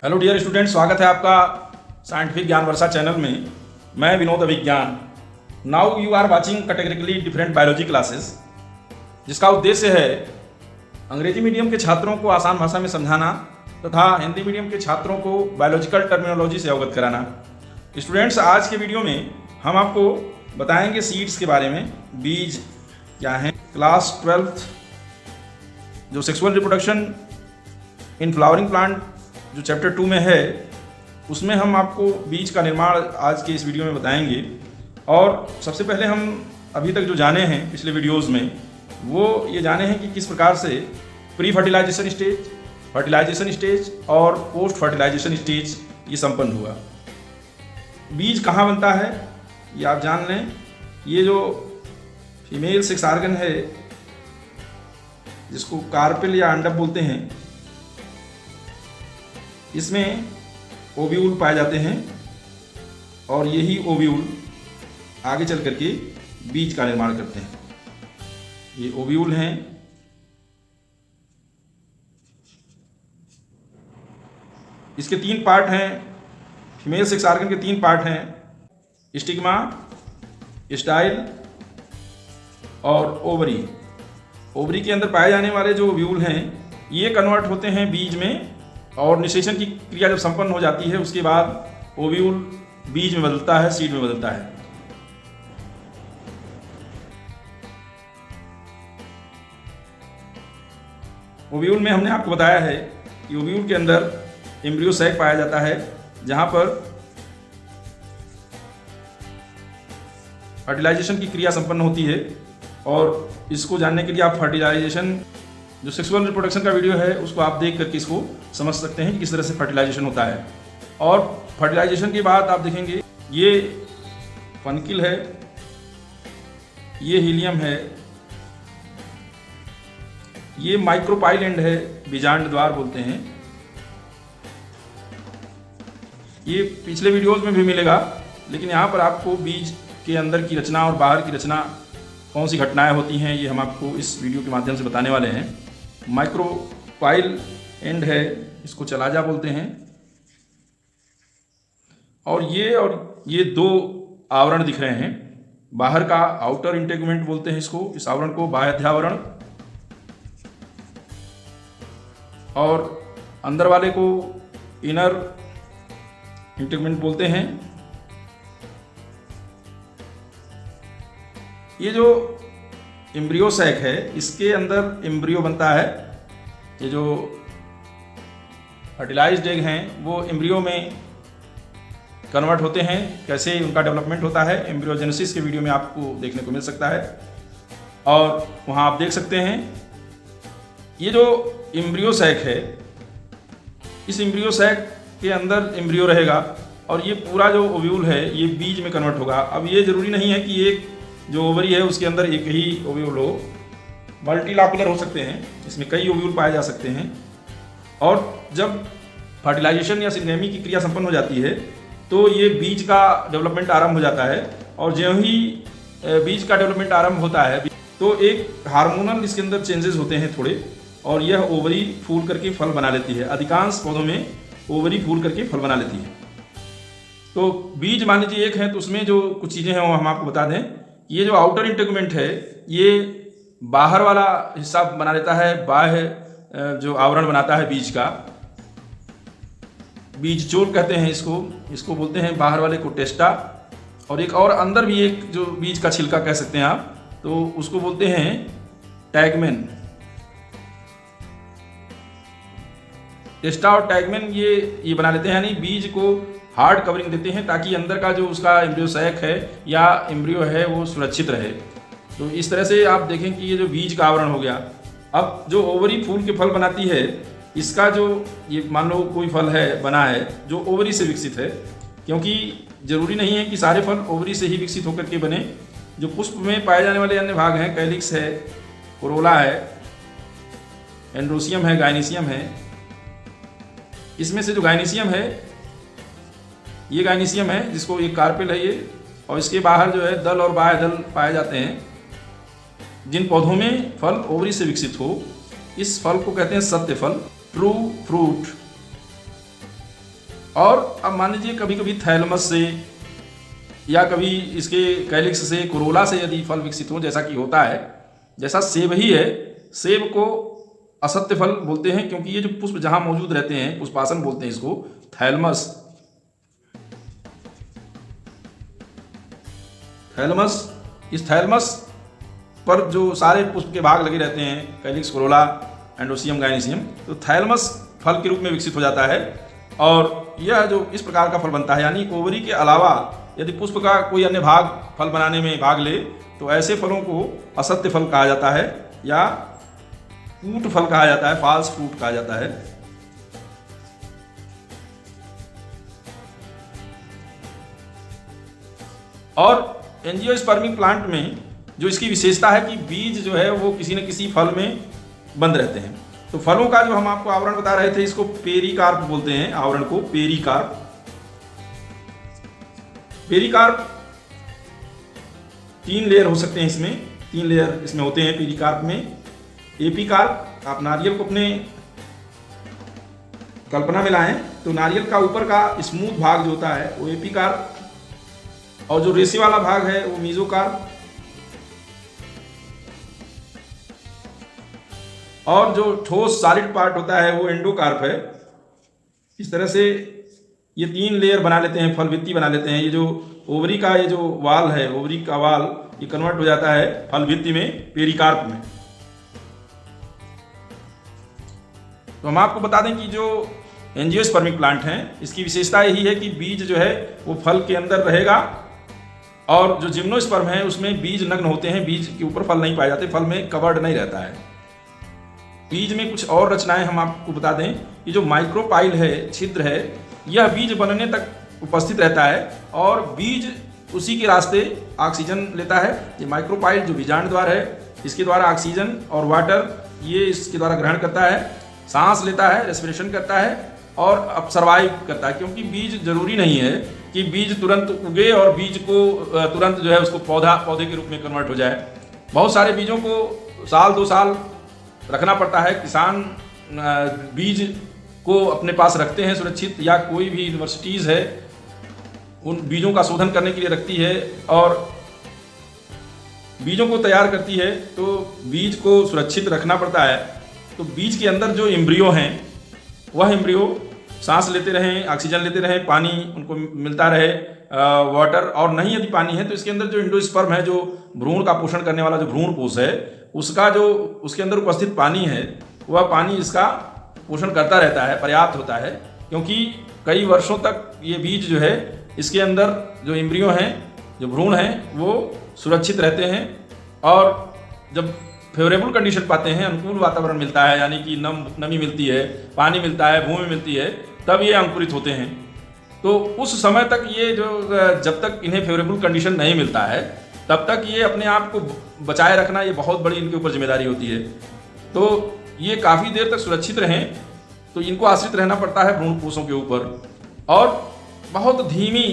Hello dear student, स्वागत है आपका साइंटिफिक ज्ञान वर्षा चैनल में। मैं Vinod Abhigyan. Now you are watching categorically different biology classes, जिसका उद्देश्य है अंग्रेजी मीडियम के छात्रों को आसान भाषा में समझाना तथा हिंदी मीडियम के छात्रों को बायोलॉजिकल टर्मिनोलॉजी से अवगत कराना। स्टूडेंट्स, आज के वीडियो में हम आपको बताएंगे सीड्स के बारे में। बीज क्या हैं, क्लास 12th जो sexual reproduction in flowering plant जो चैप्टर 2 में है, उसमें हम आपको बीज का निर्माण आज के इस वीडियो में बताएंगे। और सबसे पहले हम अभी तक जो जाने हैं पिछले वीडियोस में, वो ये जाने हैं कि किस प्रकार से pre fertilization stage, fertilization stage और पोस्ट फर्टिलाइजेशन स्टेज ये संपन्न हुआ। बीज कहाँ बनता है ये आप जान लें। ये जो फीमेल सेक्स ऑर्गन है, जिसको कार्पेल या अंडक बोलते हैं, इसमें ओव्यूल पाए जाते हैं और यही ओव्यूल आगे चल करके बीज का निर्माण करते हैं। ये ओव्यूल हैं। इसके 3 पार्ट हैं। फीमेल सेक्स ऑर्गन के 3 पार्ट हैं, स्टिग्मा, स्टाइल और ओवरी। ओवरी के अंदर पाए जाने वाले जो ओव्यूल हैं, ये कन्वर्ट होते हैं बीज में, और निषेचन की क्रिया जब संपन्न हो जाती है उसके बाद ओव्यूल बीज में बदलता है, सीड में बदलता है। ओव्यूल में हमने आपको बताया है कि ओव्यूल के अंदर एम्ब्रियो सैक पाया जाता है, जहां पर फर्टिलाइजेशन की क्रिया संपन्न होती है। और इसको जानने के लिए आप फर्टिलाइजेशन जो सेक्सुअल रिप्रोडक्शन का वीडियो है उसको आप देख करके इसको समझ सकते हैं कि किस तरह से फर्टिलाइजेशन होता है। और फर्टिलाइजेशन के बाद आप देखेंगे ये फनकिल है, ये हीलियम है, ये माइक्रोपाइल एंड है, बीजांड द्वार बोलते हैं। ये पिछले वीडियोस में भी मिलेगा, लेकिन यहाँ पर आपको बीज के अंदर की रचना और बाहर की रचना, कौन सी घटनाएं होती हैं, ये हम आपको इस वीडियो के माध्यम से बताने वाले हैं। माइक्रोपाइल एंड है, इसको चलाजा बोलते हैं। और ये 2 आवरण दिख रहे हैं। बाहर का आउटर इंटेगुमेंट बोलते हैं इसको, इस आवरण को बाह्यावरण, और अंदर वाले को इनर इंटेगुमेंट बोलते हैं। ये जो एम्ब्रियो सैक है, इसके अंदर एम्ब्रियो बनता है। ये जो फर्टिलाइज्ड एग हैं वो एम्ब्रियो में कन्वर्ट होते हैं। कैसे उनका डेवलपमेंट होता है, एम्ब्रियोजेनेसिस के वीडियो में आपको देखने को मिल सकता है, और वहाँ आप देख सकते हैं। ये जो एम्ब्रियो सैक है, इस एम्ब्रियो सैक के अंदर एम्ब्रियो रहेगा, और ये पूरा जो ओव्यूल है ये बीज में कन्वर्ट होगा। अब ये जरूरी नहीं है कि एक जो ओवरी है उसके अंदर एक ही ओव्यूल हो, मल्टीलॉकुलर हो सकते हैं, इसमें कई ओव्यूल पाए जा सकते हैं। और जब फर्टिलाइजेशन या सिंगेमी की क्रिया संपन्न हो जाती है तो ये बीज का डेवलपमेंट आरंभ हो जाता है। और ज्यों ही बीज का डेवलपमेंट आरंभ होता है तो एक हार्मोनल इसके अंदर चेंजेस होते हैं थोड़े, और यह ओवरी फूल करके फल बना लेती है। अधिकांश पौधों में ओवरी फूल करके फल बना लेती है। तो बीज मान लीजिए एक है, तो उसमें जो कुछ चीज़ें हैं वो हम आपको बता दें। ये जो आउटर इंटेगुमेंट है, ये बाहर वाला हिस्सा बना लेता है, बाह्य जो आवरण बनाता है बीज का, बीज चोल कहते हैं इसको बोलते हैं, बाहर वाले को टेस्टा। और एक और अंदर भी एक जो बीज का छिलका कह सकते हैं आप, तो उसको बोलते हैं टैगमेन। टेस्टा और टैगमेन ये बना लेते हैं, यानी बीज को हार्ड कवरिंग देते हैं, ताकि अंदर का जो उसका एम्ब्रियो सैक है या एम्ब्रियो है वो सुरक्षित रहे। तो इस तरह से आप देखें कि ये जो बीज का आवरण हो गया। अब जो ओवरी फूल के फल बनाती है, इसका जो ये मान लो कोई फल है बना है जो ओवरी से विकसित है, क्योंकि जरूरी नहीं है कि सारे फल ओवरी से ही विकसित होकर के बने। जो पुष्प में पाए जाने वाले अन्य भाग हैं, कैलिक्स है, कोरोला है, एंड्रोसियम है, गाइनीसियम है। इसमें से जो गाइनीसियम है, ये गाइनीसियम है, जिसको ये कार्पेल है ये, और इसके बाहर जो है दल और बाह्य दल पाए जाते हैं। जिन पौधों में फल ओवरी से विकसित हो, इस फल को कहते हैं सत्य फल, ट्रू फ्रूट। और अब मान लीजिए कभी कभी थैलमस से या कभी इसके कैलिक्स से, कोरोला से यदि फल विकसित हो, जैसा कि होता है, जैसा सेब ही है, सेब को असत्य फल बोलते हैं क्योंकि ये जो पुष्प जहाँ मौजूद रहते हैं, पुष्पासन बोलते हैं इसको, थैलमस, इस थैलमस पर जो सारे पुष्प के भाग लगे रहते हैं, कैलिक्स, कोरोला, एंडोसियम, गायनीसियम, तो थैलमस फल के रूप में विकसित हो जाता है और यह जो इस प्रकार का फल बनता है, यानी ओवरी के अलावा यदि पुष्प का कोई अन्य भाग फल बनाने में भाग ले तो ऐसे फलों को असत्य फल कहा जाता है या कूट फल कहा जाता है, फॉल्स फ्रूट कहा जाता है। और एंजियोस्पर्मिक प्लांट में जो इसकी विशेषता है कि बीज जो है वो किसी न किसी फल में बंद रहते हैं। तो फलों का जो हम आपको आवरण बता रहे थे, इसको पेरिकार्प बोलते हैं, आवरण को पेरिकार्प। पेरिकार्प 3 लेयर हो सकते हैं, इसमें 3 लेयर इसमें होते हैं पेरिकार्प में। एपिकार्प, आप नारियल को अपने कल्पना में लाएं तो नारियल का ऊपर का स्मूथ भाग जो होता है वो एपिकार्प, और जो रेशे वाला भाग है वो मीजोकार्प, और जो ठोस सॉलिड पार्ट होता है वो एंडोकार्प है। इस तरह से ये 3 लेयर बना लेते हैं, फल भित्ति बना लेते हैं। ये जो ओवरी का ये जो वाल है, ओवरी का वाल, ये कन्वर्ट हो जाता है फल भित्ति में, पेरिकार्प में। तो हम आपको बता दें कि जो एंजियोस्पर्मिक प्लांट हैं, इसकी विशेषता यही है कि बीज जो है वो फल के अंदर रहेगा, और जो जिम्नोस्पर्म है उसमें बीज नग्न होते हैं, बीज के ऊपर फल नहीं पाए जाते, फल में कवर्ड नहीं रहता है। बीज में कुछ और रचनाएं हम आपको बता दें, ये जो माइक्रोपाइल है, छिद्र है, यह बीज बनने तक उपस्थित रहता है और बीज उसी के रास्ते ऑक्सीजन लेता है। ये माइक्रोपाइल जो बीजांड द्वार है, इसके द्वारा ऑक्सीजन और वाटर ये इसके द्वारा ग्रहण करता है, सांस लेता है, रेस्पिरेशन करता है और अब सर्वाइव करता है, क्योंकि बीज जरूरी नहीं है कि बीज तुरंत उगे और बीज को तुरंत जो है उसको पौधे के रूप में कन्वर्ट हो जाए। बहुत सारे बीजों को साल 2 साल रखना पड़ता है। किसान बीज को अपने पास रखते हैं सुरक्षित, या कोई भी यूनिवर्सिटीज़ है उन बीजों का शोधन करने के लिए रखती है और बीजों को तैयार करती है, तो बीज को सुरक्षित रखना पड़ता है। तो बीज के अंदर जो एम्ब्रियो हैं, वह एम्ब्रियो सांस लेते रहें, ऑक्सीजन लेते रहें, पानी उनको मिलता रहे, वाटर, और नहीं यदि पानी है तो इसके अंदर जो एंडोस्पर्म है, जो भ्रूण का पोषण करने वाला जो भ्रूण कोश है, उसका जो उसके अंदर उपस्थित पानी है, वह पानी इसका पोषण करता रहता है, पर्याप्त होता है, क्योंकि कई वर्षों तक ये बीज जो है इसके अंदर जो एम्ब्रियो हैं, जो भ्रूण हैं, वो सुरक्षित रहते हैं। और जब फेवरेबल कंडीशन पाते हैं, अनुकूल वातावरण मिलता है, यानी कि नमी मिलती है, पानी मिलता है, भूमि मिलती है, तब ये अंकुरित होते हैं। तो उस समय तक ये जो जब तक इन्हें फेवरेबल कंडीशन नहीं मिलता है, तब तक ये अपने आप को बचाए रखना, ये बहुत बड़ी इनके ऊपर जिम्मेदारी होती है। तो ये काफ़ी देर तक सुरक्षित रहें तो इनको आश्रित रहना पड़ता है भ्रूण कोशों के ऊपर, और बहुत धीमी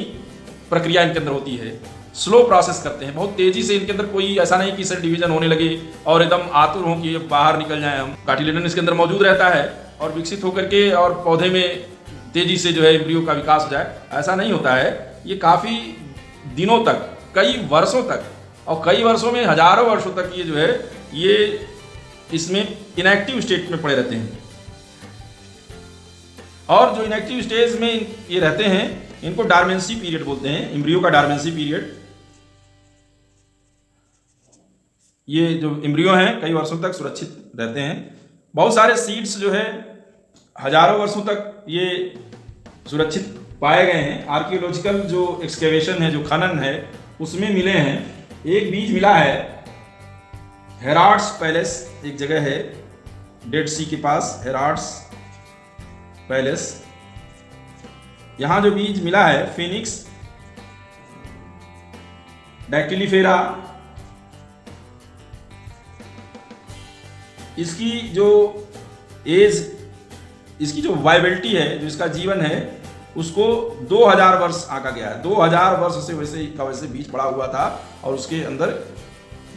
प्रक्रिया इनके अंदर होती है, स्लो प्रोसेस करते हैं, बहुत तेजी से इनके अंदर कोई ऐसा नहीं कि सेल डिवीजन होने लगे और एकदम आतुर हो कि बाहर निकल जाएं हम। कार्टिलेडन इसके अंदर मौजूद रहता है और विकसित होकर के और पौधे में तेजी से जो है एम्ब्रियो का विकास हो जाए, ऐसा नहीं होता है। ये काफ़ी दिनों तक, कई वर्षों तक, और कई वर्षों में हजारों वर्षों तक ये जो है ये इसमें इनएक्टिव स्टेट में पड़े रहते हैं। और जो इनएक्टिव स्टेज में ये रहते हैं, इनको डार्मेंसी पीरियड बोलते हैं, एम्ब्रियो का डार्मेंसी पीरियड। ये जो एम्ब्रियो हैं कई वर्षों तक सुरक्षित रहते हैं। बहुत सारे सीड्स जो है हजारों वर्षों तक ये सुरक्षित पाए गए हैं। आर्कियोलॉजिकल जो एक्सकेवेशन है, जो खनन है, उसमें मिले हैं। एक बीज मिला है हेराड्स पैलेस, एक जगह है डेड सी के पास, हेराड्स पैलेस। यहाँ जो बीज मिला है फिनिक्स डैक्टिलीफेरा, इसकी जो एज, इसकी जो वाइबिलिटी है, जो इसका जीवन है, उसको 2000 वर्ष आंका गया है। 2000 वर्ष से वैसे बीज पड़ा हुआ था और उसके अंदर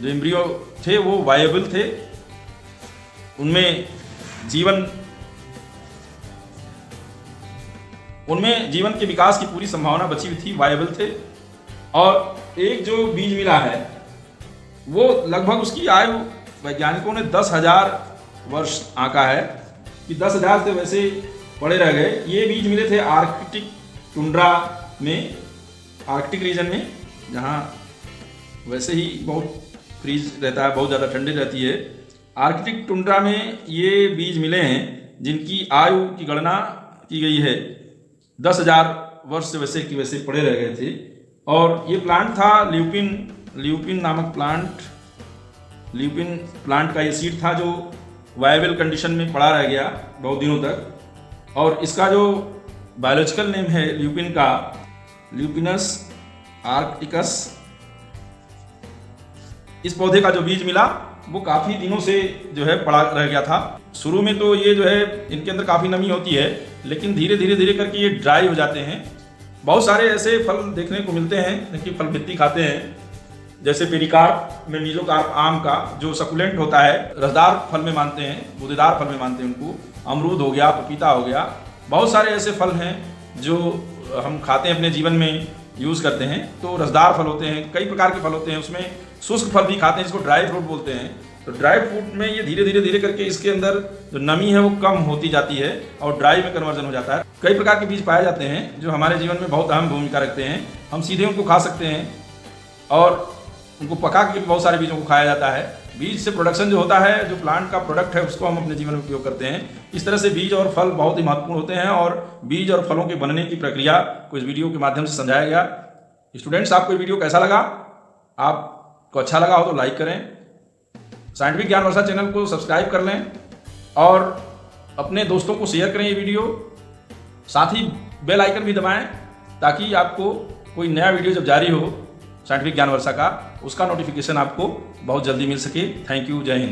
जो एम्ब्रियो थे वो वायबल थे, उनमें जीवन उनमें जीवन के विकास की पूरी संभावना बची हुई थी, वायबल थे। और एक जो बीज मिला है वो लगभग उसकी आयु वैज्ञानिकों ने 10,000 वर्ष आंका है कि 10,000 से वैसे पड़े रह गए। ये बीज मिले थे आर्कटिक टुंड्रा में, आर्कटिक रीजन में, जहाँ वैसे ही बहुत फ्रीज रहता है, बहुत ज़्यादा ठंडी रहती है। आर्कटिक टुंड्रा में ये बीज मिले हैं जिनकी आयु की गणना की गई है 10,000 वर्ष से वैसे की वैसे पड़े रह गए थे। और ये प्लांट था ल्यूपिन नामक प्लांट। ल्यूपिन प्लांट का ये सीड था जो वायबल कंडीशन में पड़ा रह गया बहुत दिनों तक। और इसका जो बायोलॉजिकल नेम है ल्यूपिन का, ल्यूपिनस आर्कटिकस। इस पौधे का जो बीज मिला वो काफ़ी दिनों से जो है पड़ा रह गया था। शुरू में तो ये जो है इनके अंदर काफ़ी नमी होती है, लेकिन धीरे धीरे करके ये ड्राई हो जाते हैं। बहुत सारे ऐसे फल देखने को मिलते हैं जिनकी फल भित्ती खाते हैं, जैसे पेरिकार्प में मीजोकार्प आम का जो सकुलेंट होता है, रसदार फल में मानते हैं, गूदेदार फल में मानते हैं उनको। अमरूद हो गया, पपीता हो गया, बहुत सारे ऐसे फल हैं जो हम खाते हैं, अपने जीवन में यूज़ करते हैं। तो रसदार फल होते हैं, कई प्रकार के फल होते हैं, उसमें शुष्क फल भी खाते हैं जिसको ड्राई फ्रूट बोलते हैं। तो ड्राई फ्रूट में ये धीरे धीरे करके इसके अंदर जो नमी है वो कम होती जाती है और ड्राई में कन्वर्जन हो जाता है। कई प्रकार के बीज पाए जाते हैं जो हमारे जीवन में बहुत अहम भूमिका रखते हैं। हम सीधे उनको खा सकते हैं और उनको पका के बहुत सारे बीजों को खाया जाता है। बीज से प्रोडक्शन जो होता है, जो प्लांट का प्रोडक्ट है, उसको हम अपने जीवन में उपयोग करते हैं। इस तरह से बीज और फल बहुत ही महत्वपूर्ण होते हैं और बीज और फलों के बनने की प्रक्रिया को इस वीडियो के माध्यम से समझाया गया। स्टूडेंट्स, आपको ये वीडियो कैसा लगा? आपको अच्छा लगा हो तो लाइक करें, साइंटिफिक ज्ञान वर्षा चैनल को सब्सक्राइब कर लें और अपने दोस्तों को शेयर करें ये वीडियो। साथ ही बेल आइकन भी दबाएं ताकि आपको कोई नया वीडियो जब जारी हो साइंटिफिक ज्ञान वर्षा का, उसका नोटिफिकेशन आपको बहुत जल्दी मिल सके। थैंक यू, जय हिंद।